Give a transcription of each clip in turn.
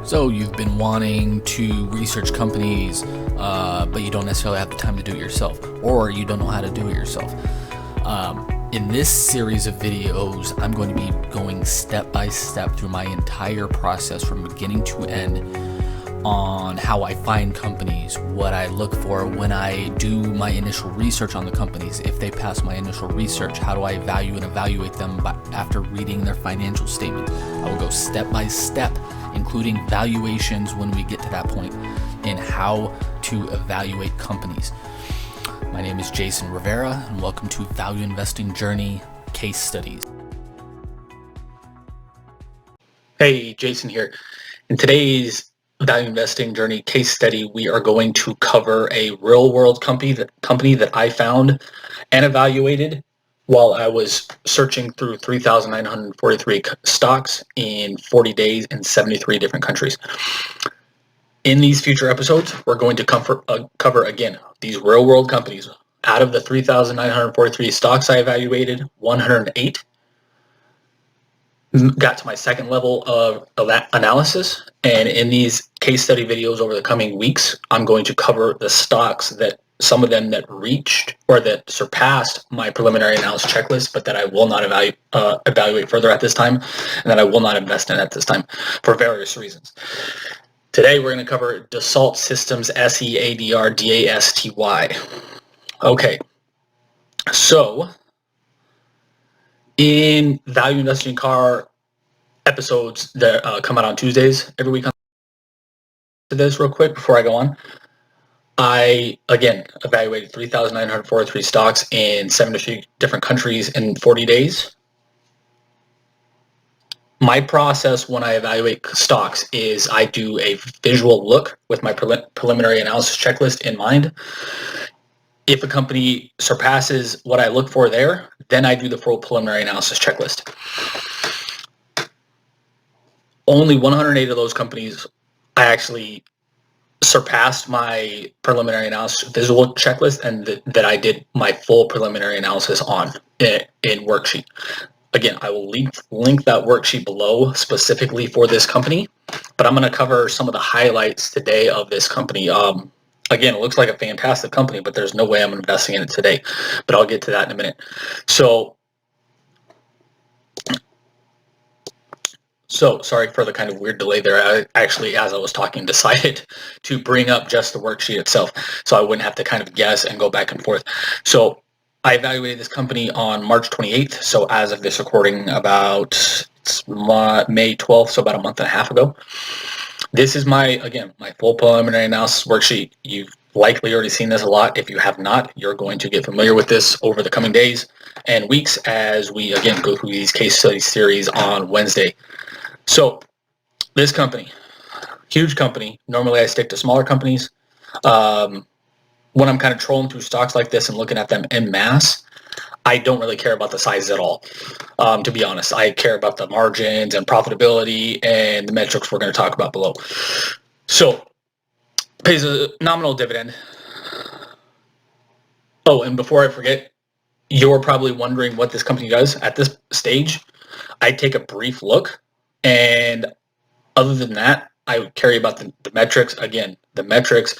So you've been wanting to research companies, but you don't necessarily have the time to do it yourself, or you don't know how to do it yourself. In this series of videos, I'm going to be going step by step through my entire process from beginning to end on how I find companies, what I look for when I do my initial research on the companies, if they pass my initial research, how do I value and evaluate them after reading their financial statement. I will go step by step, including valuations when we get to that point, and how to evaluate companies. My name is Jason Rivera, and welcome to Value Investing Journey Case Studies. Hey, Jason here. In today's Value Investing Journey case study, we are going to cover a real-world company that I found and evaluated while I was searching through 3,943 stocks in 40 days in 73 different countries. In these future episodes, we're going to cover again these real-world companies. Out of the 3,943 stocks I evaluated, 108 got to my second level of analysis, and in these case study videos over the coming weeks, I'm going to cover the stocks that some of them that reached or that surpassed my preliminary analysis checklist, but that I will not evaluate further at this time, and that I will not invest in at this time for various reasons. Today, we're going to cover Dassault Systems, SEADR-DASTY. Okay, so in Value Investing Car episodes that come out on Tuesdays every week, to this real quick before I go on, I again evaluated 3,943 stocks in 73 different countries in 40 days. My process when I evaluate stocks is I do a visual look with my preliminary analysis checklist in mind. If a company surpasses what I look for there, then I do the full preliminary analysis checklist. Only 108 of those companies I actually surpassed my preliminary analysis visual checklist, and that I did my full preliminary analysis on in worksheet. Again, I will link that worksheet below specifically for this company, but I'm going to cover some of the highlights today of this company. Again, it looks like a fantastic company, but there's no way I'm investing in it today, but I'll get to that in a minute. So sorry for the kind of weird delay there. I actually, as I was talking, decided to bring up just the worksheet itself so I wouldn't have to kind of guess and go back and forth. So I evaluated this company on March 28th. So as of this recording, it's May 12th, so about a month and a half ago. This is my full preliminary analysis worksheet. You've likely already seen this a lot. If you have not, you're going to get familiar with this over the coming days and weeks as we, again, go through these case study series on Wednesday. So this company, huge company. Normally I stick to smaller companies. When I'm kind of trolling through stocks like this and looking at them en masse, I don't really care about the size at all. To be honest, I care about the margins and profitability and the metrics we're going to talk about below. So, pays a nominal dividend. Oh, and before I forget, you're probably wondering what this company does at this stage. I take a brief look, and other than that, I would care about the metrics. Again, the metrics,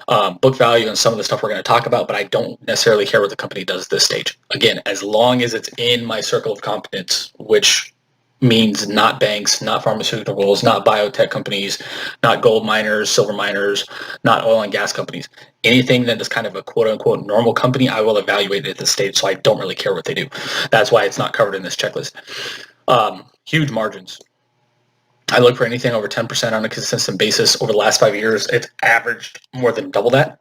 book value, and some of the stuff we're going to talk about, but I don't necessarily care what the company does at this stage. Again, as long as it's in my circle of competence, which means not banks, not pharmaceuticals, not biotech companies, not gold miners, silver miners, not oil and gas companies. Anything that is kind of a quote-unquote normal company, I will evaluate at this stage, so I don't really care what they do. That's why it's not covered in this checklist. Huge margins. I look for anything over 10% on a consistent basis. Over the last 5 years, it's averaged more than double that.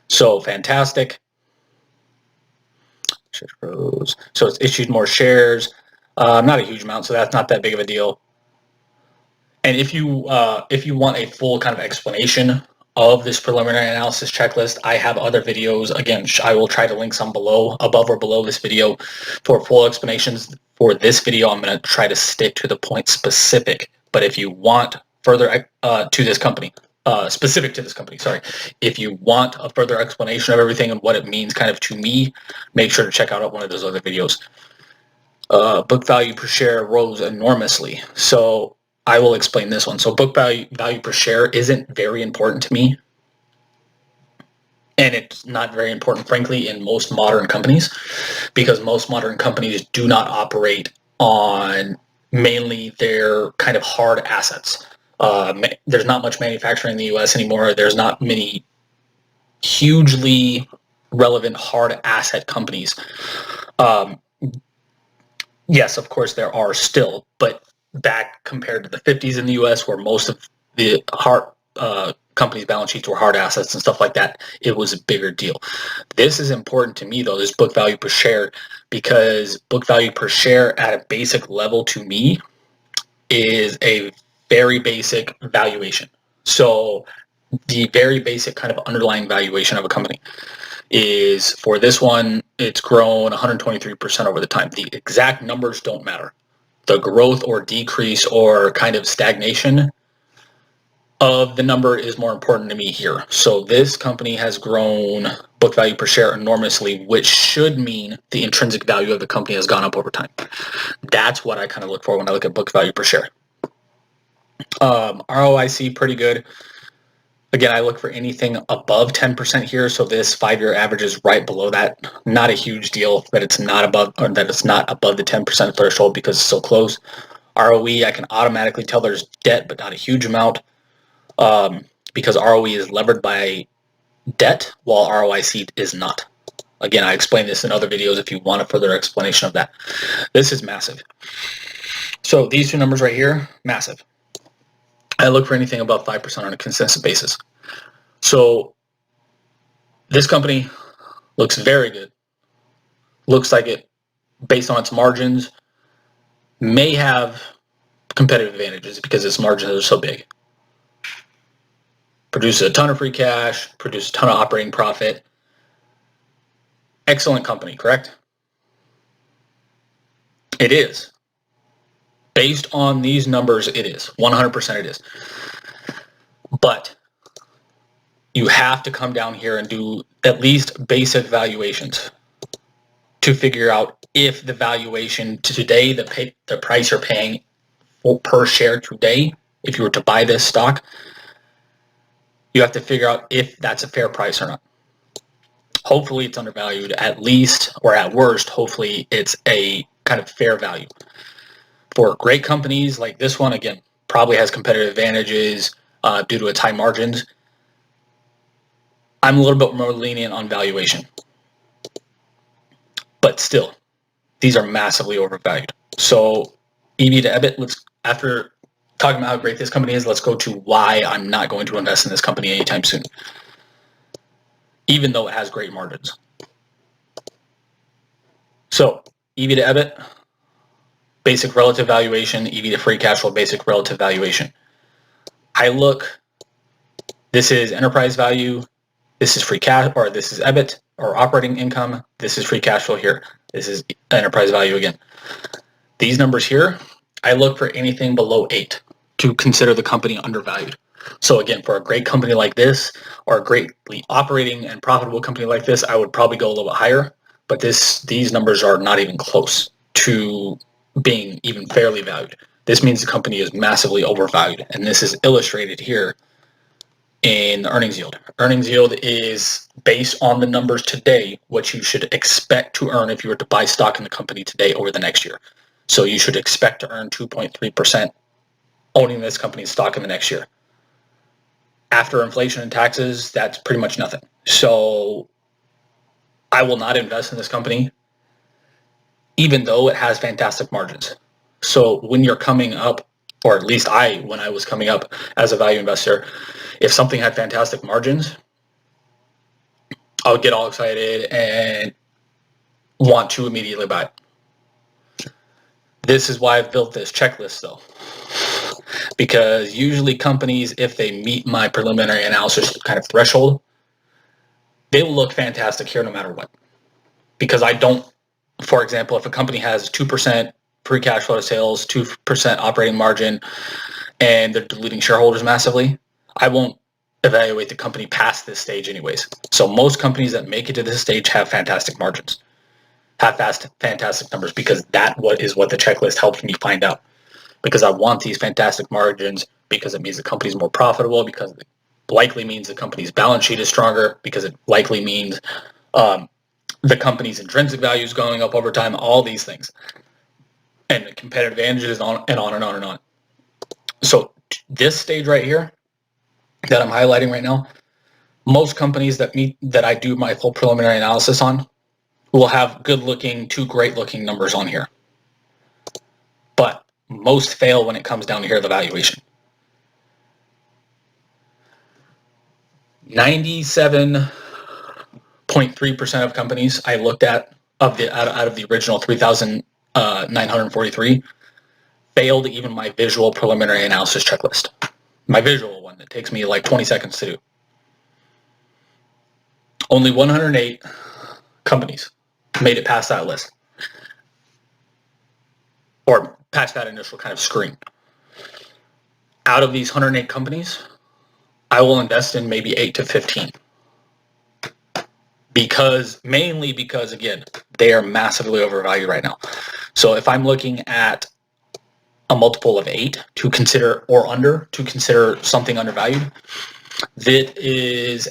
So fantastic. So it's issued more shares. Not a huge amount, so that's not that big of a deal. And if you want a full kind of explanation of this preliminary analysis checklist, I have other videos. Again, I will try to link some above or below this video for full explanations. For this video, I'm going to try to stick to the point specific. But if you want further to this company, specific to this company, sorry, if you want a further explanation of everything and what it means kind of to me, make sure to check out one of those other videos. Book value per share rose enormously. So I will explain this one. So book value per share isn't very important to me. And it's not very important, frankly, in most modern companies, because most modern companies do not operate on mainly their kind of hard assets. There's not much manufacturing in the US anymore. There's not many hugely relevant hard asset companies. Yes, of course there are still, but back compared to the 50s in the US, where most of the hard companies' balance sheets were hard assets and stuff like that, it was a bigger deal. This is important to me, though, this book value per share, because book value per share at a basic level to me is a very basic valuation. So the very basic kind of underlying valuation of a company is, for this one, it's grown 123% over the time. The exact numbers don't matter. The growth or decrease or kind of stagnation of the number is more important to me here. So this company has grown book value per share enormously, which should mean the intrinsic value of the company has gone up over time. That's what I kind of look for when I look at book value per share. ROIC, pretty good. Again, I look for anything above 10% here. So this 5-year average is right below that. Not a huge deal that it's not above, or that it's not above the 10% threshold because it's so close. ROE, I can automatically tell there's debt, but not a huge amount. Because ROE is levered by debt, while ROIC is not. Again, I explained this in other videos if you want a further explanation of that. This is massive. So these two numbers right here, massive. I look for anything above 5% on a consistent basis. So this company looks very good. Looks like it, based on its margins, may have competitive advantages because its margins are so big. Produces a ton of free cash, produces a ton of operating profit. Excellent company, correct? It is. Based on these numbers, it is. 100% it is. But you have to come down here and do at least basic valuations to figure out if the valuation today, the price you're paying per share today, if you were to buy this stock, you have to figure out if that's a fair price or not. Hopefully it's undervalued at least, or at worst, hopefully it's a kind of fair value. For great companies like this one, again, probably has competitive advantages due to its high margins. I'm a little bit more lenient on valuation. But still, these are massively overvalued. So EV to EBIT, after talking about how great this company is, let's go to why I'm not going to invest in this company anytime soon, even though it has great margins. So EV to EBIT, basic relative valuation, EV to free cash flow, basic relative valuation. This is enterprise value, this is free cash, or this is EBIT, or operating income, this is free cash flow here, this is enterprise value again. These numbers here, I look for anything below 8 to consider the company undervalued. So again, for a great company like this, or a greatly operating and profitable company like this, I would probably go a little bit higher, but these numbers are not even close to being even fairly valued. This means the company is massively overvalued, and this is illustrated here in the earnings yield. Earnings yield is based on the numbers today, what you should expect to earn if you were to buy stock in the company today over the next year. So you should expect to earn 2.3% owning this company's stock in the next year. After inflation and taxes, that's pretty much nothing. So I will not invest in this company, even though it has fantastic margins. So when you're coming up, or at least when I was coming up as a value investor, if something had fantastic margins, I would get all excited and want to immediately buy it. This is why I've built this checklist, though. Because usually companies, if they meet my preliminary analysis kind of threshold, they will look fantastic here no matter what. Because I don't, for example, if a company has 2% free cash flow to sales, 2% operating margin, and they're diluting shareholders massively, I won't evaluate the company past this stage anyways. So most companies that make it to this stage have fantastic margins, have fantastic numbers, because that is what the checklist helps me find out. because I want these fantastic margins, because it means the company's more profitable, because it likely means the company's balance sheet is stronger, because it likely means the company's intrinsic value is going up over time, all these things. And the competitive advantages, on and on and on and on. So this stage right here that I'm highlighting right now, most companies that I do my full preliminary analysis on will have good looking to great looking numbers on here. But most fail when it comes down to here, the valuation. 97.3% of companies I looked at out of the original 3,943 failed even my visual preliminary analysis checklist. My visual one that takes me like 20 seconds to do. Only 108 companies made it past that list, or past that initial kind of screen. Out of these 108 companies, I will invest in maybe 8 to 15. Mainly because, again, they are massively overvalued right now. So if I'm looking at a multiple of 8 to consider, or under, to consider something undervalued, that is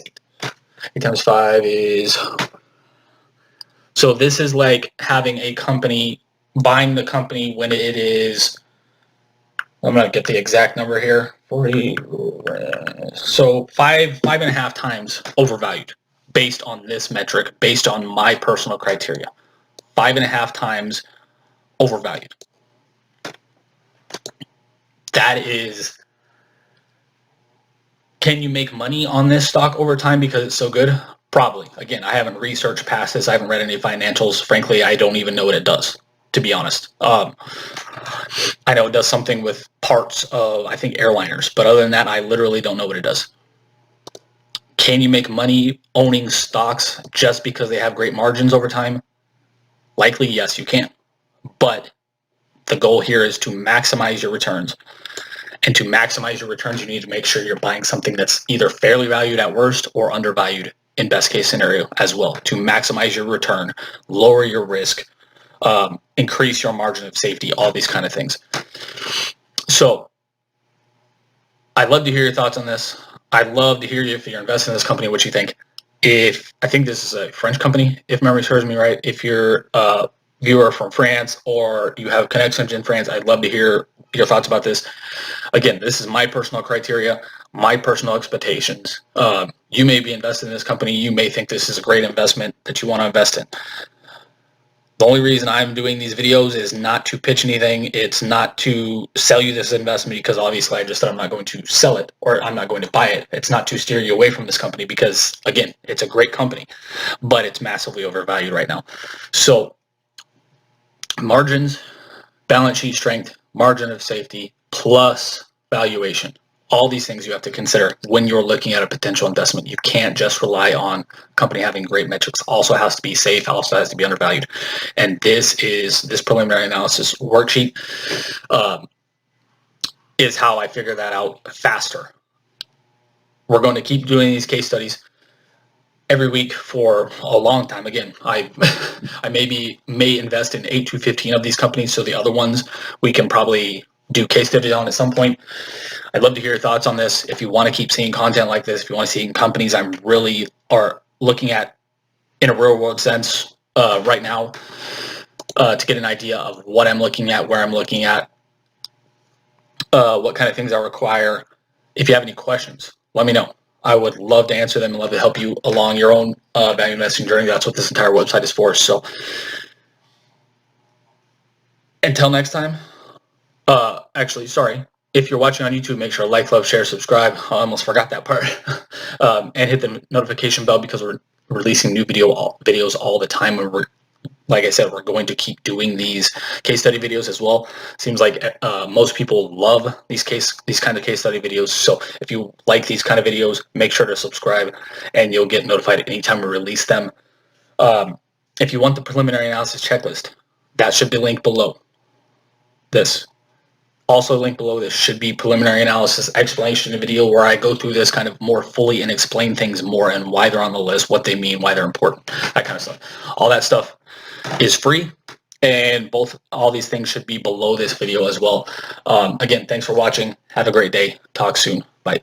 8 times 5 is, so this is like having a company, buying the company when it is, I'm going to get the exact number here, 40, so 5.5 times overvalued based on this metric, based on my personal criteria. 5.5 times overvalued. That is, can you make money on this stock over time because it's so good? Probably. Again, I haven't researched past this. I haven't read any financials. Frankly, I don't even know what it does, to be honest. I know it does something with parts of, I think, airliners, but other than that, I literally don't know what it does. Can you make money owning stocks just because they have great margins over time? Likely, yes, you can. But the goal here is to maximize your returns. And to maximize your returns, you need to make sure you're buying something that's either fairly valued at worst or undervalued in best case scenario as well, to maximize your return, lower your risk, increase your margin of safety, all these kind of things. So I'd love to hear your thoughts on this. I'd love to hear you, if you're investing in this company, what you think. I think this is a French company, if memory serves me right. If you're a viewer from France or you have connections in France, I'd love to hear your thoughts about this. Again, this is my personal criteria, my personal expectations. You may be invested in this company. You may think this is a great investment that you want to invest in. The only reason I'm doing these videos is not to pitch anything. It's not to sell you this investment, because obviously I just said I'm not going to sell it or I'm not going to buy it. It's not to steer you away from this company because, again, it's a great company, but it's massively overvalued right now. So margins, balance sheet strength, margin of safety, plus valuation. All these things you have to consider when you're looking at a potential investment. You can't just rely on a company having great metrics. Also has to be safe, also has to be undervalued. And this preliminary analysis worksheet is how I figure that out faster. We're going to keep doing these case studies every week for a long time. Again, I may invest in 8 to 15 of these companies, so the other ones we can probably do case studies on at some point. I'd love to hear your thoughts on this. If you want to keep seeing content like this, if you want to see companies I'm really are looking at in a real world sense right now, to get an idea of what I'm looking at, where I'm looking at, what kind of things I require. If you have any questions, let me know. I would love to answer them and love to help you along your own value investing journey. That's what this entire website is for. So until next time, actually, sorry. If you're watching on YouTube, make sure to like, love, share, subscribe. I almost forgot that part. And hit the notification bell, because we're releasing new videos all the time. And like I said, we're going to keep doing these case study videos as well. Seems like most people love these kind of case study videos. So if you like these kind of videos, make sure to subscribe and you'll get notified anytime we release them. If you want the preliminary analysis checklist, that should be linked below this. Also linked below this should be preliminary analysis explanation video, where I go through this kind of more fully and explain things more and why they're on the list, what they mean, why they're important, that kind of stuff. All that stuff is free and all these things should be below this video as well. Again, thanks for watching. Have a great day. Talk soon. Bye.